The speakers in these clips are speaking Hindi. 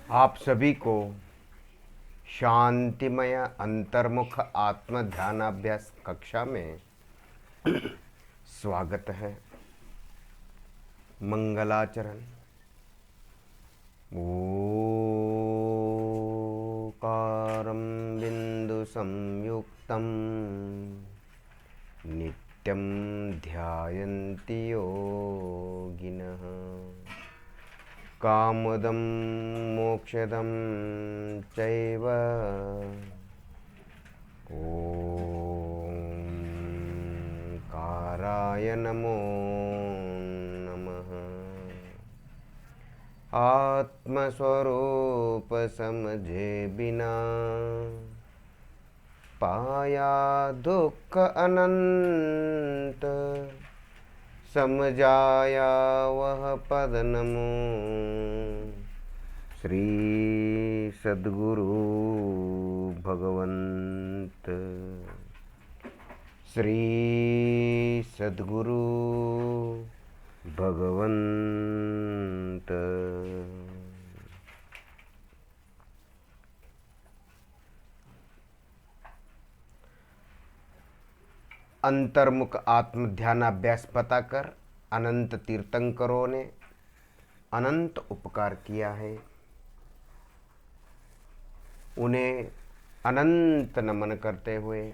आप सभी को शांतिमय अंतर्मुख आत्म ध्यानाभ्यास कक्षा में स्वागत है। मंगलाचरण। ओकारं बिंदु संयुक्तं नित्यं ध्यायन्ति योगिनः कामदं मोक्षदं चैव ओंकाराय नमो नमः। आत्मस्वरूप समझे बिना पाया दुख अनंत, समझाया वह पद नमो श्री सद्गुरु भगवंत। श्री सद्गुरु भगवंत। अंतर्मुख आत्म ध्यानाभ्यास बताकर अनंत तीर्थंकरों ने अनंत उपकार किया है। उन्हें अनंत नमन करते हुए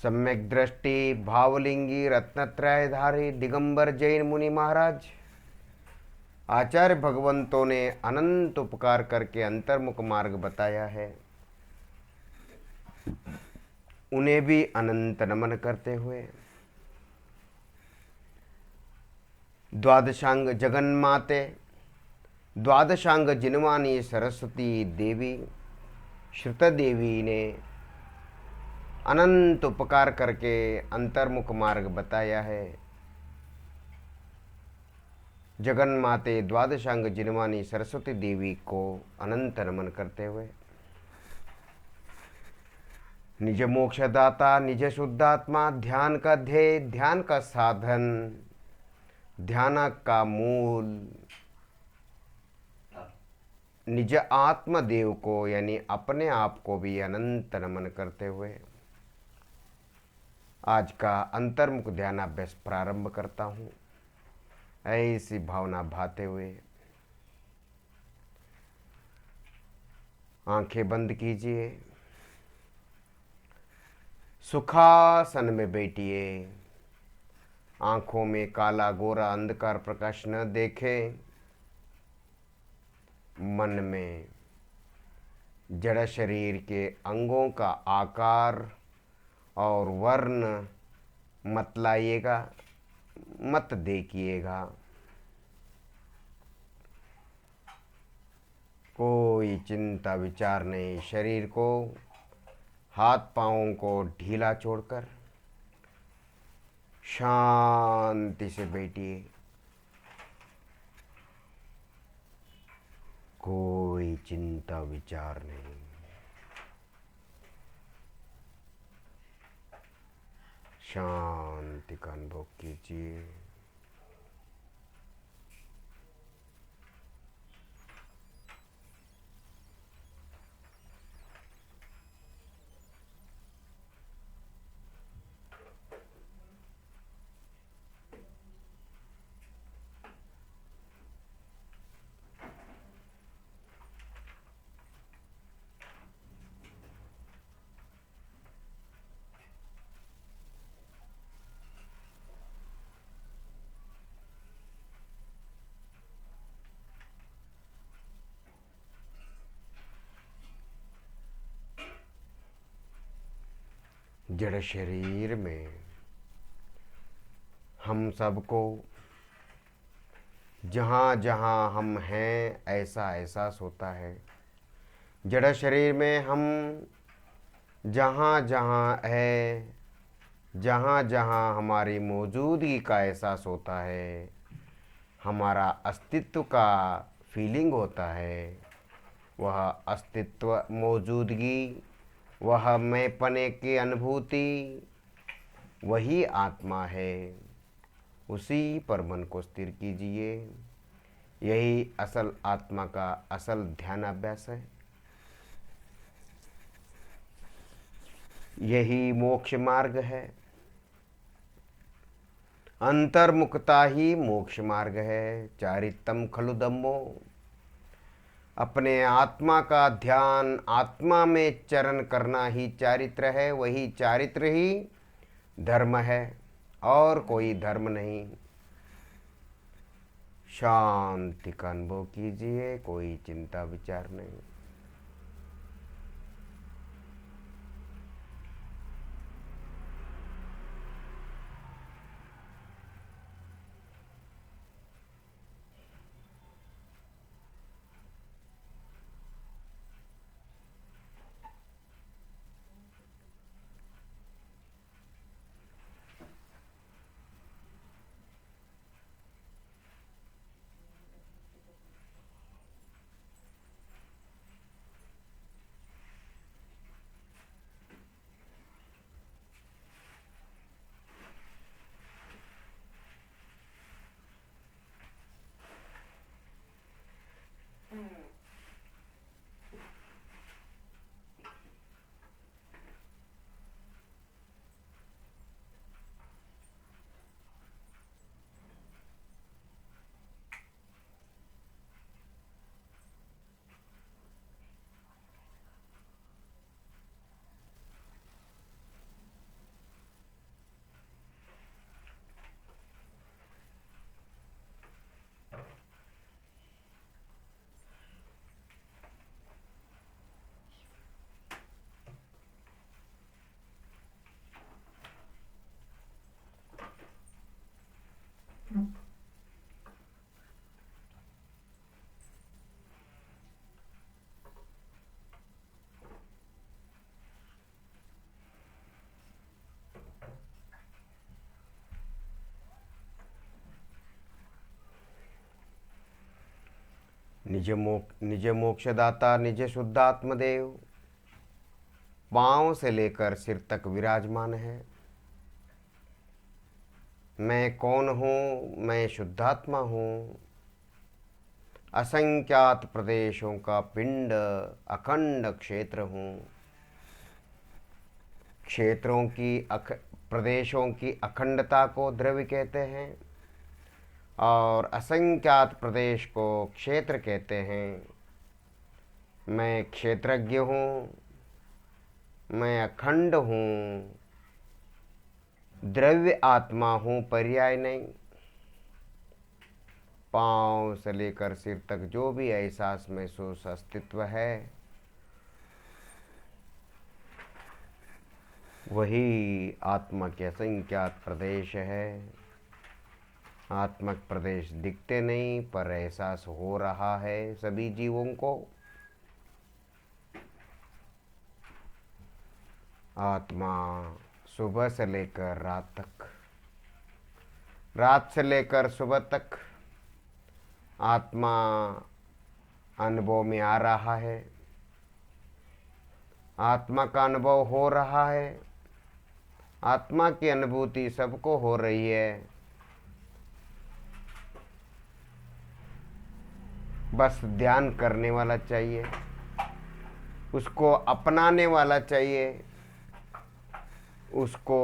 सम्यक दृष्टि भावलिंगी रत्नत्रयधारी दिगंबर जैन मुनि महाराज आचार्य भगवंतों ने अनंत उपकार करके अंतर्मुख मार्ग बताया है। उन्हें भी अनंत नमन करते हुए द्वादशांग जगन्माते द्वादशांग जिनवानी सरस्वती देवी श्रुत देवी ने अनंत उपकार करके अंतर्मुख मार्ग बताया है। जगन्माते द्वादशांग जिनवानी सरस्वती देवी को अनंत नमन करते हुए निज मोक्षदाता निज शुद्धात्मा ध्यान का ध्येय ध्यान का साधन ध्यान का मूल निज आत्मदेव को यानी अपने आप को भी अनंत नमन करते हुए आज का अंतर्मुख ध्यानाभ्यास प्रारंभ करता हूँ। ऐसी भावना भाते हुए आंखें बंद कीजिए, सुखासन में बैठिए, आंखों में काला गोरा अंधकार प्रकाश न देखें, मन में जड़ शरीर के अंगों का आकार और वर्ण मत लाइएगा, मत देखिएगा। कोई चिंता विचार नहीं। शरीर को हाथ पांवों को ढीला छोड़कर शांति से बैठिए। कोई चिंता विचार नहीं। शांति का अनुभव कीजिए। जड़ शरीर में हम सबको जहाँ जहाँ हम हैं ऐसा एहसास होता है। जड़ शरीर में हम जहाँ जहाँ है, जहाँ जहाँ हमारी मौजूदगी का एहसास होता है, हमारा अस्तित्व का फीलिंग होता है, वह अस्तित्व मौजूदगी वह मैंपने की अनुभूति वही आत्मा है। उसी पर मन को स्थिर कीजिए। यही असल आत्मा का असल ध्यान अभ्यास है। यही मोक्ष मार्ग है। अंतर्मुखता ही मोक्ष मार्ग है। चारितम खलु धम्मो। अपने आत्मा का ध्यान, आत्मा में चरण करना ही चारित्र है। वही चारित्र ही धर्म है, और कोई धर्म नहीं। शांति का अनुभव कीजिए, कोई चिंता विचार नहीं। निज मोक्षदाता निज शुद्ध आत्मदेव पांव से लेकर सिर तक विराजमान है। मैं कौन हूँ? मैं शुद्धात्मा हूँ। असंख्यात प्रदेशों का पिंड, अखंड क्षेत्र हूँ। क्षेत्रों की प्रदेशों की अखंडता को द्रव्य कहते हैं, और असंख्यात प्रदेश को क्षेत्र कहते हैं। मैं क्षेत्रज्ञ हूँ। मैं अखंड हूँ। द्रव्य आत्मा हूँ, पर्याय नहीं। पांव से लेकर सिर तक जो भी एहसास महसूस अस्तित्व है, वही आत्मा के असंख्यात प्रदेश है। आत्मक प्रदेश दिखते नहीं, पर एहसास हो रहा है सभी जीवों को। आत्मा सुबह से लेकर रात तक, रात से लेकर सुबह तक आत्मा अनुभव में आ रहा है। आत्मा का अनुभव हो रहा है। आत्मा की अनुभूति सबको हो रही है। बस ध्यान करने वाला चाहिए, उसको अपनाने वाला चाहिए, उसको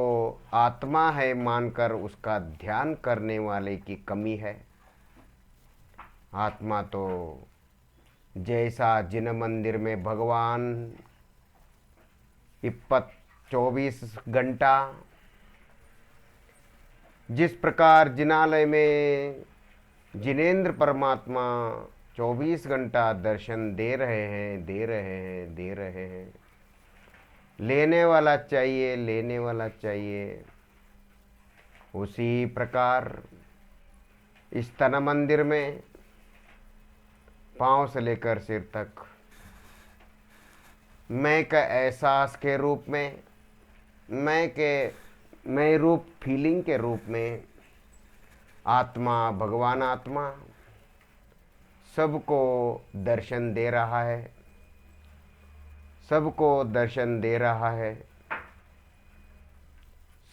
आत्मा है मानकर उसका ध्यान करने वाले की कमी है। आत्मा तो जैसा जिन मंदिर में भगवान 24 घंटा, जिस प्रकार जिनालय में जिनेंद्र परमात्मा 24 घंटा दर्शन दे रहे हैं, दे रहे हैं, दे रहे हैं। लेने वाला चाहिए, लेने वाला चाहिए। उसी प्रकार इस तन मंदिर में पांव से लेकर सिर तक मैं का एहसास के रूप में, मैं रूप फीलिंग के रूप में आत्मा, भगवान आत्मा सबको दर्शन दे रहा है, सबको दर्शन दे रहा है।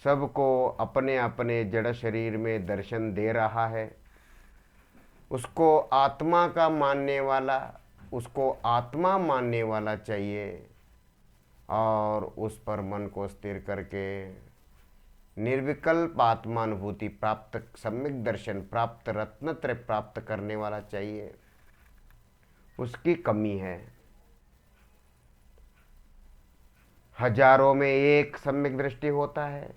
सबको अपने अपने जड़ शरीर में दर्शन दे रहा है। उसको आत्मा का मानने वाला, उसको आत्मा मानने वाला चाहिए, और उस पर मन को स्थिर करके निर्विकल्प आत्मानुभूति प्राप्त, सम्यक दर्शन प्राप्त, रत्नत्रय प्राप्त करने वाला चाहिए। उसकी कमी है। हजारों में एक सम्यक दृष्टि होता है,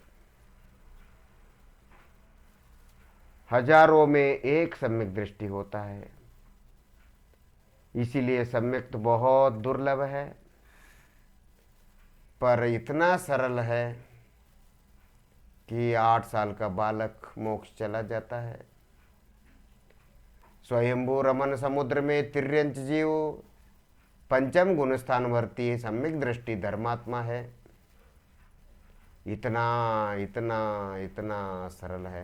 हजारों में एक सम्यक दृष्टि होता है। इसीलिए सम्यक तो बहुत दुर्लभ है, पर इतना सरल है कि 8 साल का बालक मोक्ष चला जाता है। स्वयंभू रमन समुद्र में तिर्यंच जीव पंचम गुण स्थान वर्ती है, सम्यक दृष्टि धर्मात्मा है। इतना इतना इतना सरल है,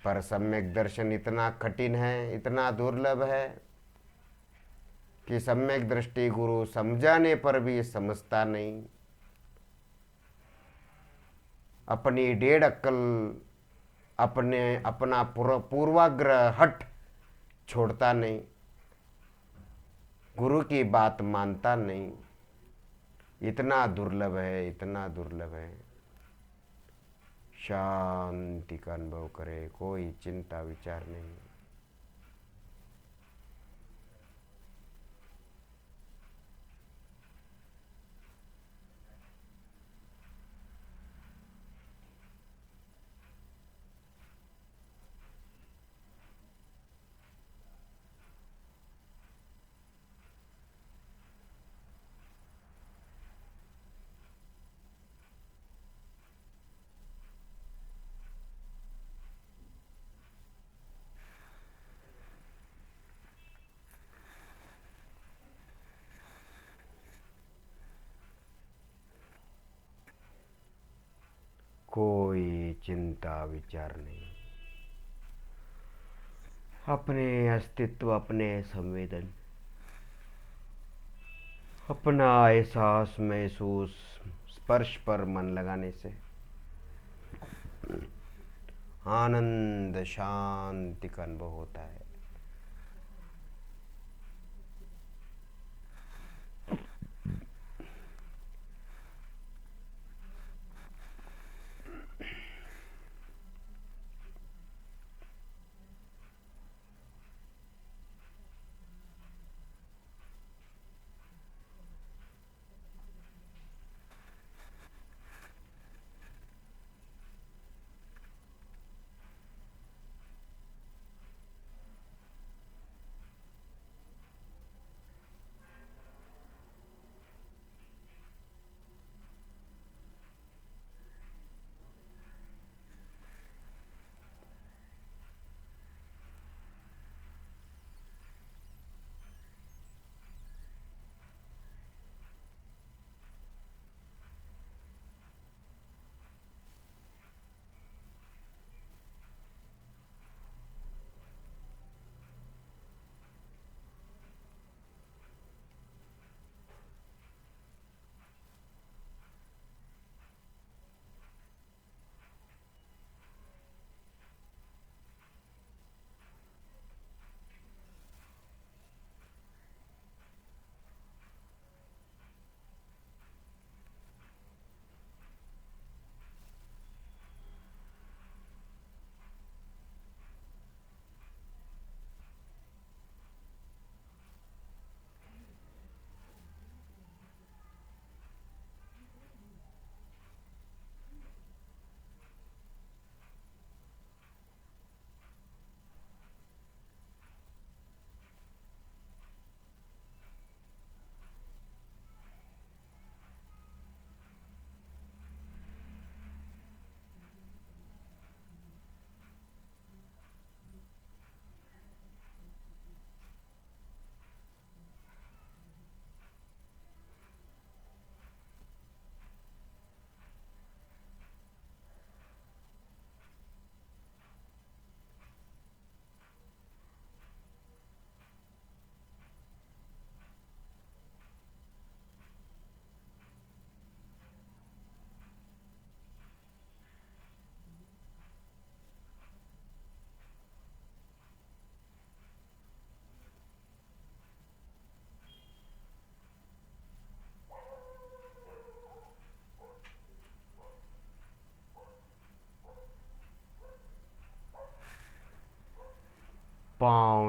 पर सम्यक दर्शन इतना कठिन है, इतना दुर्लभ है कि सम्यक दृष्टि गुरु समझाने पर भी समझता नहीं। अपनी डेढ़ अक्ल, अपना पूर्वाग्रह हट छोड़ता नहीं, गुरु की बात मानता नहीं। इतना दुर्लभ है, इतना दुर्लभ है। शांति का अनुभव करे, कोई चिंता विचार नहीं। कोई चिंता विचार नहीं। अपने अस्तित्व, अपने संवेदन, अपना एहसास महसूस स्पर्श पर मन लगाने से आनंद शांति का अनुभव होता है।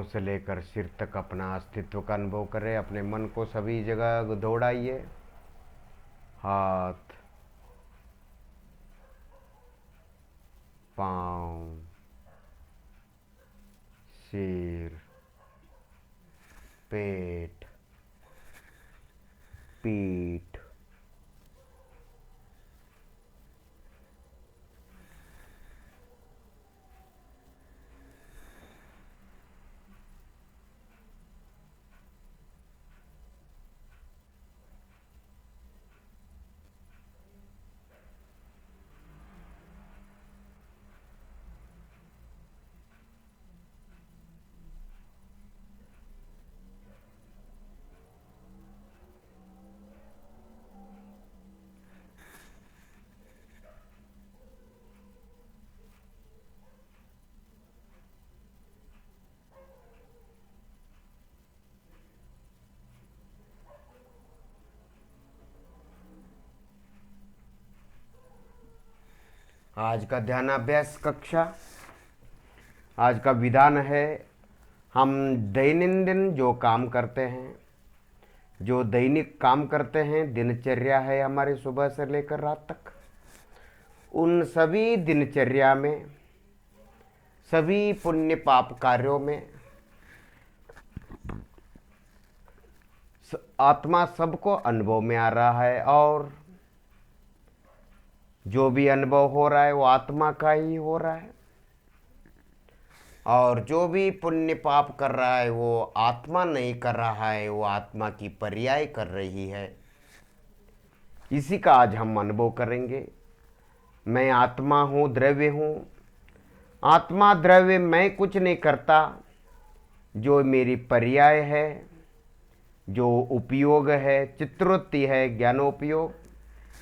पाँव से लेकर सिर तक अपना अस्तित्व का अनुभव करें। अपने मन को सभी जगह दौड़ाइए। हाथ, पाँव, सिर, पेट, पीठ, आज का ध्यानाभ्यास कक्षा, आज का विधान है, हम दैनंदिन जो काम करते हैं, जो दैनिक काम करते हैं, दिनचर्या है हमारी सुबह से लेकर रात तक, उन सभी दिनचर्या में, सभी पुण्य पाप कार्यों में आत्मा सबको अनुभव में आ रहा है, और जो भी अनुभव हो रहा है वो आत्मा का ही हो रहा है, और जो भी पुण्य पाप कर रहा है वो आत्मा नहीं कर रहा है, वो आत्मा की पर्याय कर रही है। इसी का आज हम अनुभव करेंगे। मैं आत्मा हूँ, द्रव्य हूँ। आत्मा द्रव्य मैं कुछ नहीं करता, जो मेरी पर्याय है, जो उपयोग है, चित्तवृत्ति है, ज्ञानोपयोग,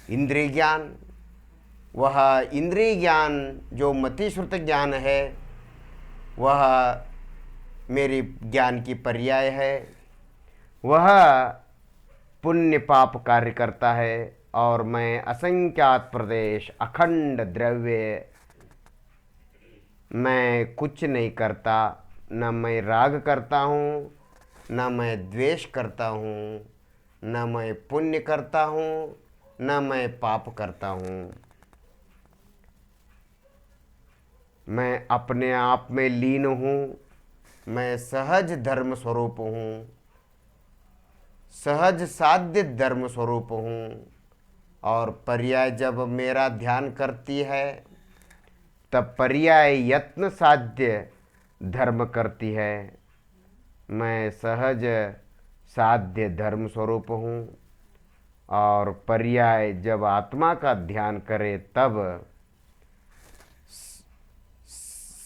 इंद्रिय ज्ञान, वह इंद्रिय ज्ञान जो मतिश्रुत ज्ञान है, वह मेरी ज्ञान की पर्याय है। वह पुण्य पाप कार्य करता है, और मैं असंख्यात प्रदेश अखंड द्रव्य, मैं कुछ नहीं करता। न मैं राग करता हूँ, न मैं द्वेष करता हूँ, न मैं पुण्य करता हूँ, न मैं पाप करता हूँ। मैं अपने आप में लीन हूँ। मैं सहज धर्म स्वरूप हूँ, सहज साध्य धर्म स्वरूप हूँ। और पर्याय जब मेरा ध्यान करती है, तब पर्याय यत्न साध्य धर्म करती है। मैं सहज साध्य धर्म स्वरूप हूँ, और पर्याय जब आत्मा का ध्यान करे तब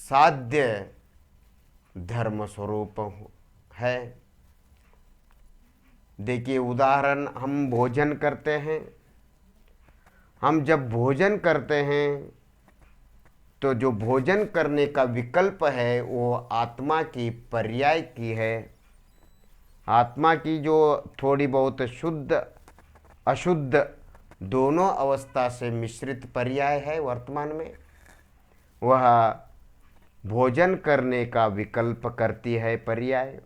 साध्य धर्म स्वरूप है। देखिए उदाहरण, हम भोजन करते हैं। हम जब भोजन करते हैं तो जो भोजन करने का विकल्प है वो आत्मा की पर्याय की है। आत्मा की जो थोड़ी बहुत शुद्ध अशुद्ध दोनों अवस्था से मिश्रित पर्याय है वर्तमान में, वह भोजन करने का विकल्प करती है पर्याय।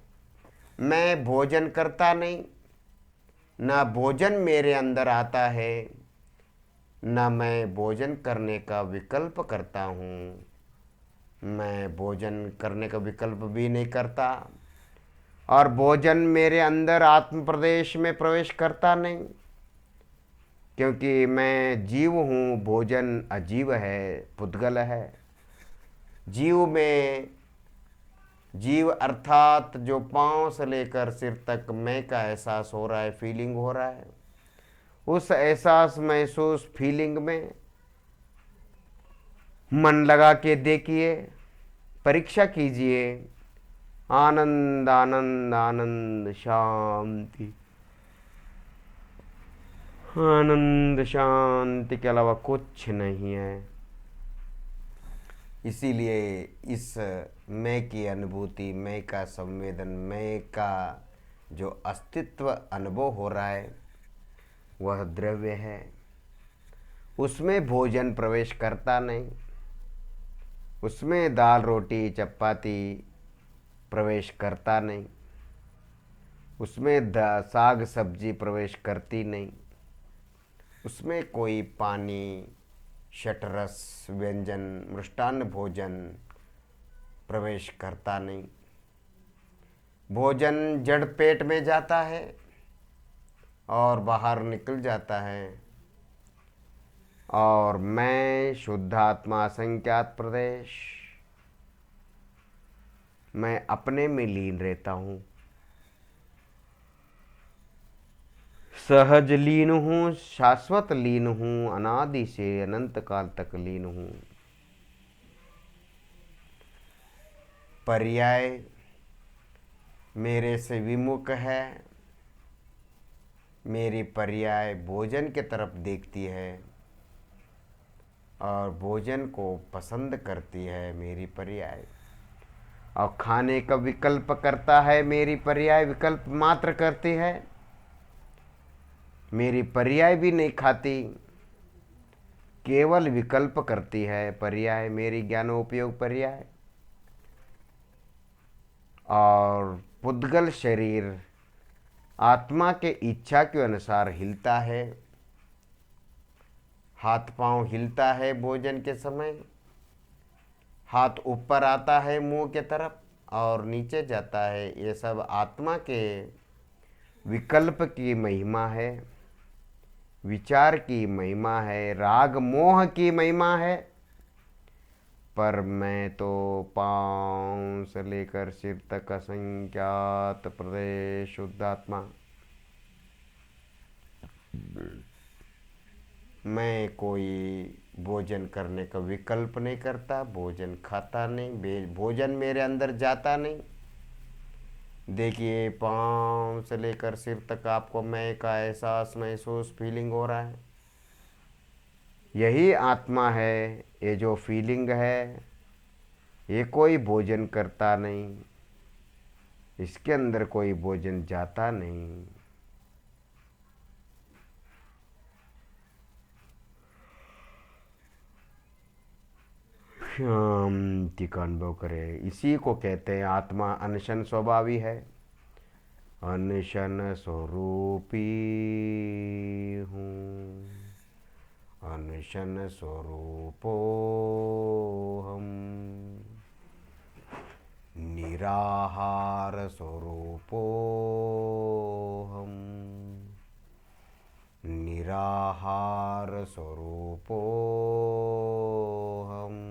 मैं भोजन करता नहीं, ना भोजन मेरे अंदर आता है, ना मैं भोजन करने का विकल्प करता हूँ। मैं भोजन करने का विकल्प भी नहीं करता, और भोजन मेरे अंदर आत्म प्रदेश में प्रवेश करता नहीं, क्योंकि मैं जीव हूँ, भोजन अजीव है, पुद्गल है। जीव में, जीव अर्थात जो पाँव से लेकर सिर तक मैं का एहसास हो रहा है, फीलिंग हो रहा है, उस एहसास महसूस फीलिंग में मन लगा के देखिए, परीक्षा कीजिए। आनंद आनंद आनंद, शांति, आनंद शांति के अलावा कुछ नहीं है। इसीलिए इस मैं की अनुभूति, मैं का संवेदन, मैं का जो अस्तित्व अनुभव हो रहा है वह द्रव्य है। उसमें भोजन प्रवेश करता नहीं, उसमें दाल रोटी चपाती प्रवेश करता नहीं, उसमें साग सब्जी प्रवेश करती नहीं, उसमें कोई पानी, शटरस व्यंजन, मृष्टान्न भोजन प्रवेश करता नहीं। भोजन जड़ पेट में जाता है और बाहर निकल जाता है, और मैं शुद्धात्मा असंख्यात प्रदेश, मैं अपने में लीन रहता हूँ, सहज लीन हूँ, शाश्वत लीन हूँ, अनादि से अनंत काल तक लीन हूँ। पर्याय मेरे से विमुख है, मेरी पर्याय भोजन की तरफ देखती है और भोजन को पसंद करती है मेरी पर्याय, और खाने का विकल्प करता है मेरी पर्याय, विकल्प मात्र करती है। मेरी पर्याय भी नहीं खाती, केवल विकल्प करती है पर्याय, मेरी ज्ञानोपयोग पर्याय। और पुद्गल शरीर आत्मा के इच्छा के अनुसार हिलता है, हाथ पांव हिलता है भोजन के समय, हाथ ऊपर आता है मुंह के तरफ और नीचे जाता है। ये सब आत्मा के विकल्प की महिमा है, विचार की महिमा है, राग मोह की महिमा है। पर मैं तो पांव से लेकर सिर तक असंख्यात प्रदेश शुद्धात्मा, मैं कोई भोजन करने का विकल्प नहीं करता, भोजन खाता नहीं, भोजन मेरे अंदर जाता नहीं। देखिए पाँव से लेकर सिर तक आपको मैं का एहसास महसूस फीलिंग हो रहा है, यही आत्मा है। ये जो फीलिंग है ये कोई भोजन करता नहीं, इसके अंदर कोई भोजन जाता नहीं। शांति का अनुभव करे, इसी को कहते हैं आत्मा अनशन स्वभावी है। अनशन स्वरूपी हूँ, अनशन स्वरूपो हम, निराहार स्वरूपो हम, निराहार स्वरूपो हम।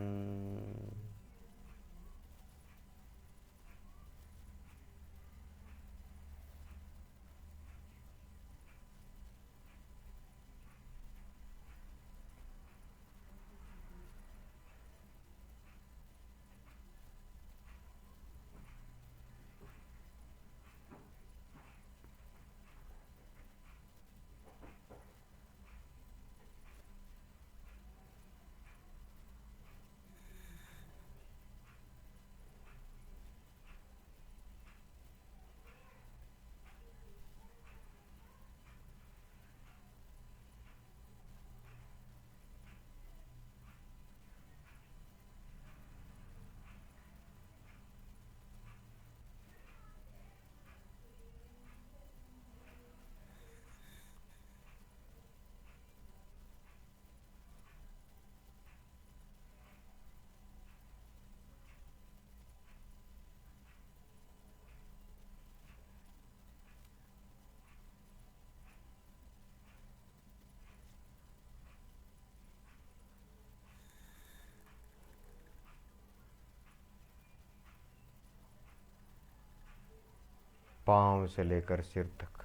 पाँव से लेकर सिर तक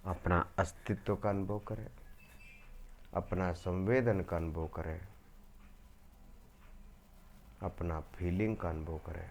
अपना अस्तित्व का अनुभव करें, अपना संवेदन का अनुभव करें, अपना फीलिंग का अनुभव करें।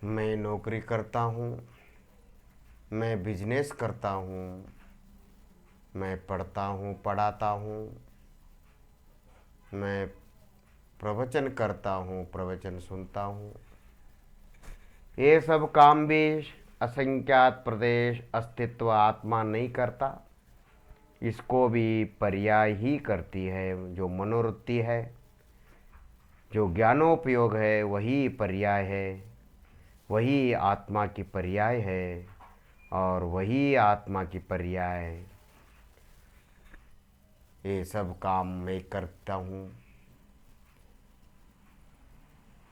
मैं नौकरी करता हूँ, मैं बिजनेस करता हूँ, मैं पढ़ता हूँ, पढ़ाता हूँ, मैं प्रवचन करता हूँ, प्रवचन सुनता हूँ। ये सब काम भी असंख्यात प्रदेश अस्तित्व आत्मा नहीं करता, इसको भी पर्याय ही करती है। जो मनोवृत्ति है, जो ज्ञानोपयोग है, वही पर्याय है, वही आत्मा की पर्याय है, और वही आत्मा की पर्याय ये सब काम मैं करता हूँ।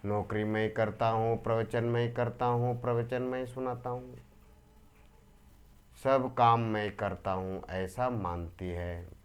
नौकरी मैं करता हूँ, प्रवचन मैं करता हूँ, प्रवचन मैं सुनाता हूँ, सब काम मैं करता हूँ, ऐसा मानती है।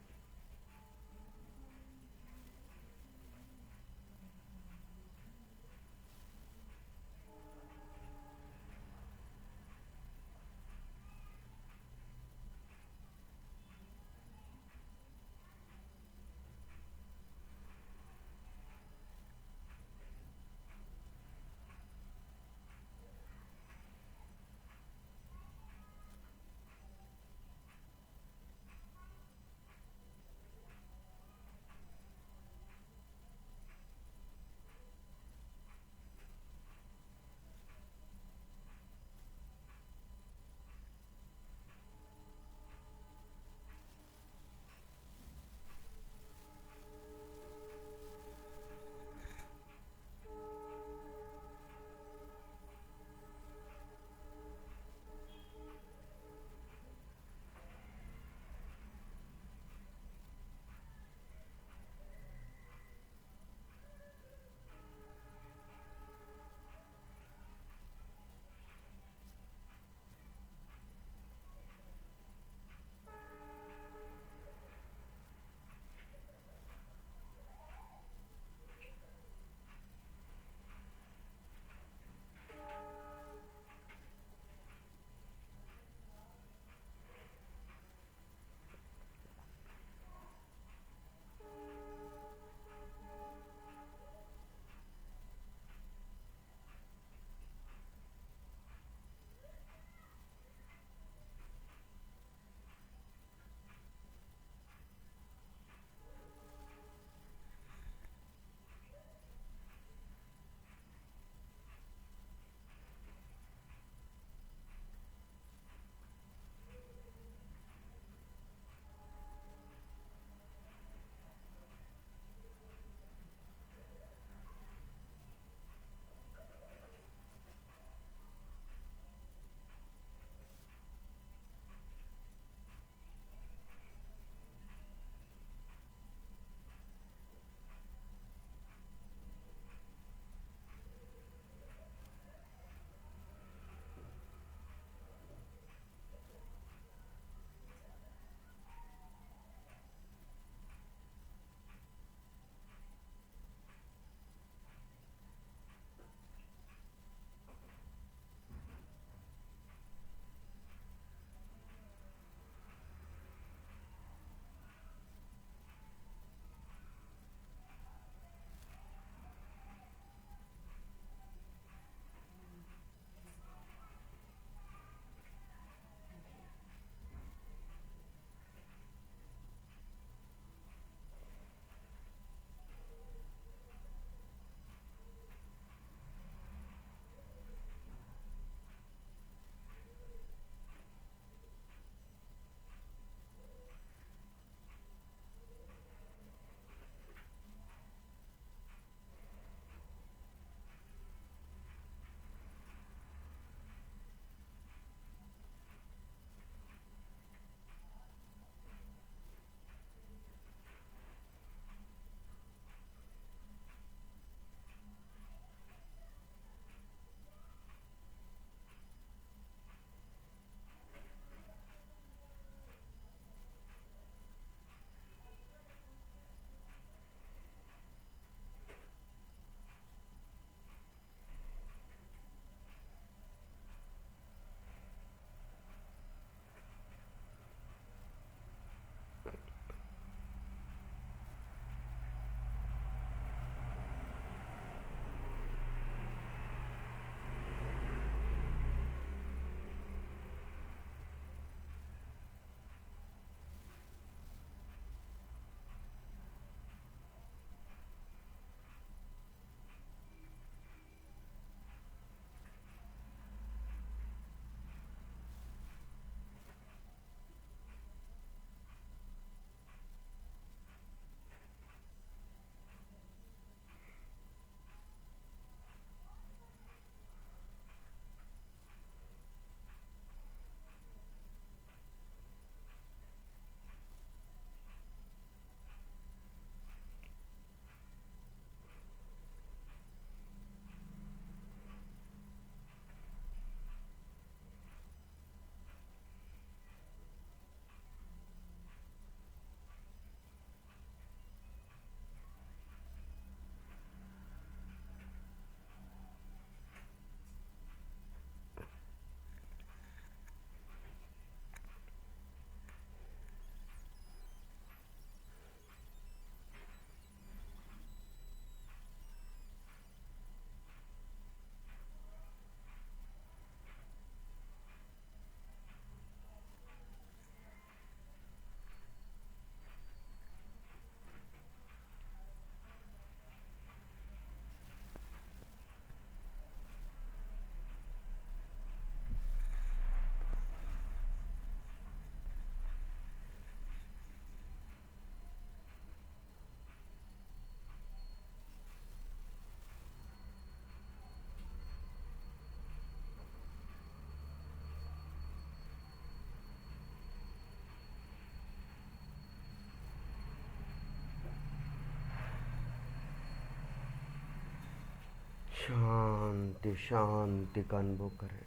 शांति शांति का अनुभव करें।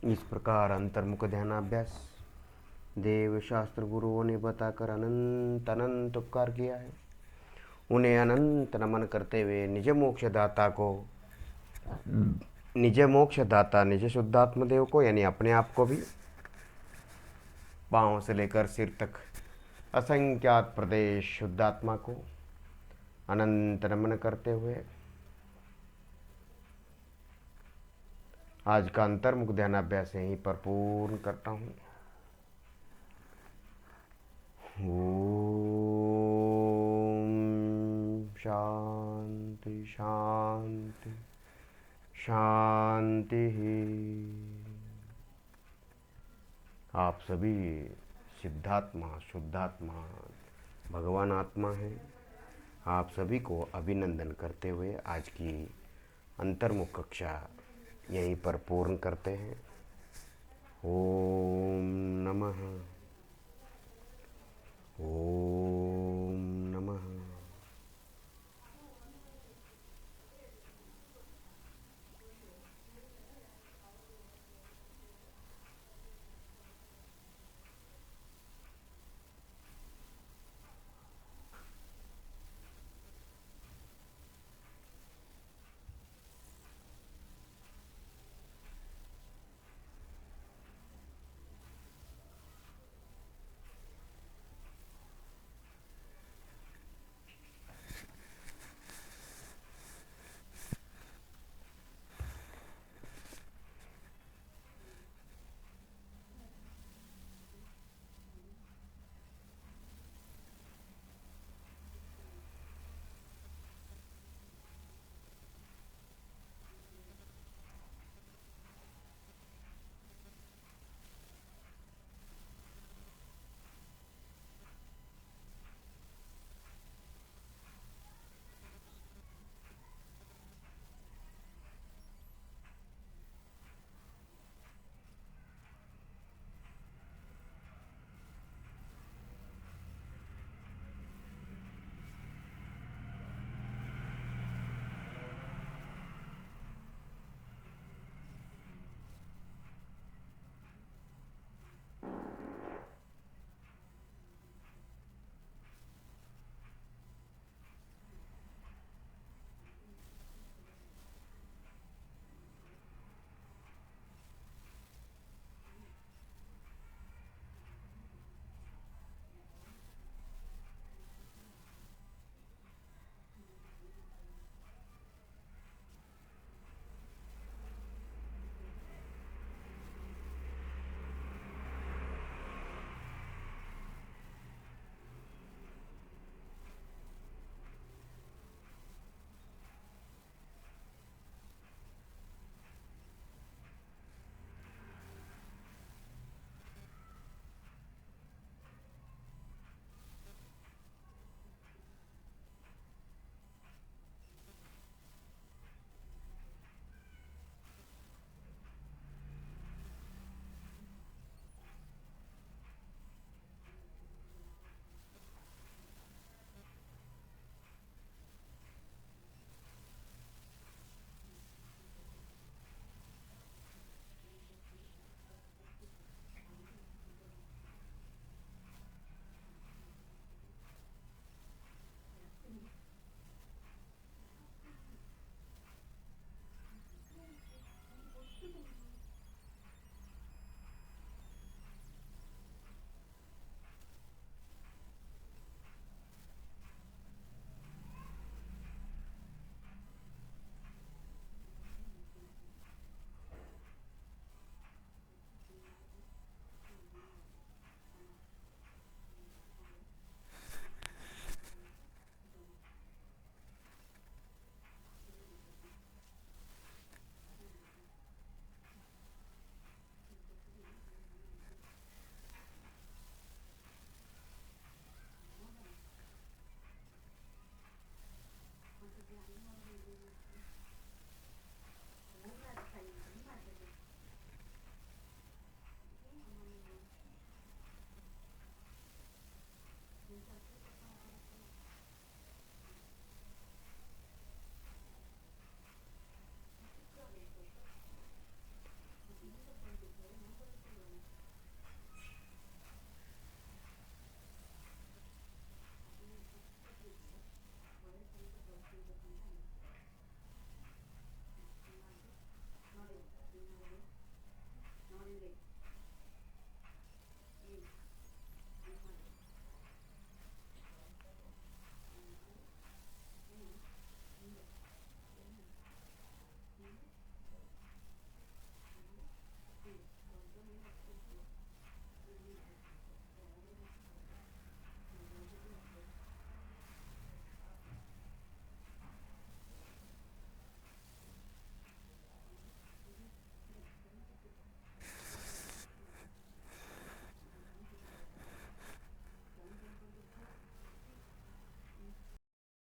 इस प्रकार अंतर्मुख ध्यानाभ्यास देव शास्त्र गुरुओं ने बताकर अनंत अनंत उपकार किया है। उन्हें अनंत नमन करते हुए निज मोक्षदाता को, निज मोक्षदाता निज शुद्धात्मदेव को, यानी अपने आप को भी पांव से लेकर सिर तक असंख्यात प्रदेश शुद्धात्मा को अनंत नमन करते हुए आज का अंतर्मुख ध्यानाभ्यास यहीं पर पूर्ण करता हूँ। ओम शांति शांति शांति। आप सभी सिद्धात्मा शुद्धात्मा भगवान आत्मा हैं। आप सभी को अभिनंदन करते हुए आज की अंतर्मुख कक्षा यहीं पर पूर्ण करते हैं। ओम नमः। ओम।